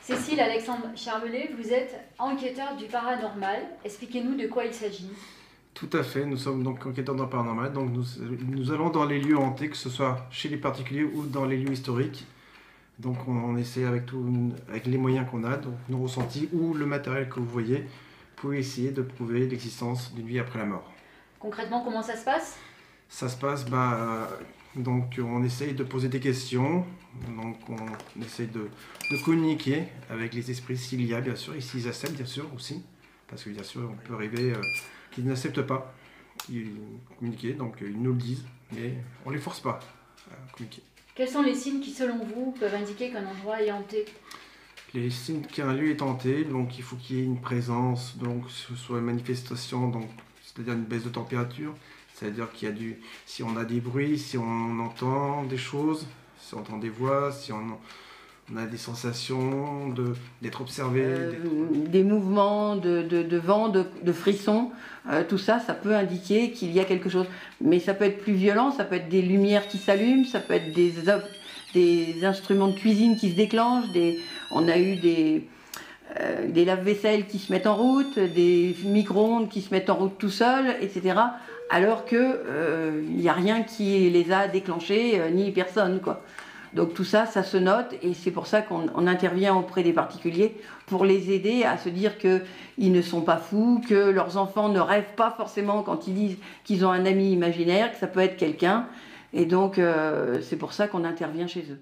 Cécile Alexandre Charmelet, vous êtes enquêteur du paranormal. Expliquez-nous de quoi il s'agit. Tout à fait, nous sommes donc enquêteurs dans le paranormal, donc nous allons dans les lieux hantés, que ce soit chez les particuliers ou dans les lieux historiques. Donc on essaie avec les moyens qu'on a, donc nos ressentis ou le matériel que vous voyez, pour essayer de prouver l'existence d'une vie après la mort. Concrètement, comment ça se passe? Ça se passe, donc on essaye de poser des questions, donc on essaye de communiquer avec les esprits s'il y a bien sûr, et s'ils acceptent bien sûr aussi, parce que bien sûr on peut arriver qu'ils n'acceptent pas communiquer, donc ils nous le disent, mais on ne les force pas à communiquer. Quels sont les signes qui, selon vous, peuvent indiquer qu'un endroit est hanté? Les signes qu'un lieu est hanté, donc il faut qu'il y ait une présence, donc ce soit une manifestation, donc c'est-à-dire une baisse de température, c'est-à-dire qu'il y a si on a des bruits, si on entend des choses, si on entend des voix, si on a des sensations d'être observé. Des mouvements de vent, de frissons, tout ça, ça peut indiquer qu'il y a quelque chose. Mais ça peut être plus violent, ça peut être des lumières qui s'allument, ça peut être des instruments de cuisine qui se déclenchent, on a eu des lave-vaisselle qui se mettent en route, des micro-ondes qui se mettent en route tout seuls, etc. Alors que il n'y a rien qui les a déclenchés, ni personne, quoi. Donc tout ça, ça se note et c'est pour ça qu'on intervient auprès des particuliers pour les aider à se dire qu'ils ne sont pas fous, que leurs enfants ne rêvent pas forcément quand ils disent qu'ils ont un ami imaginaire, que ça peut être quelqu'un. Et donc c'est pour ça qu'on intervient chez eux.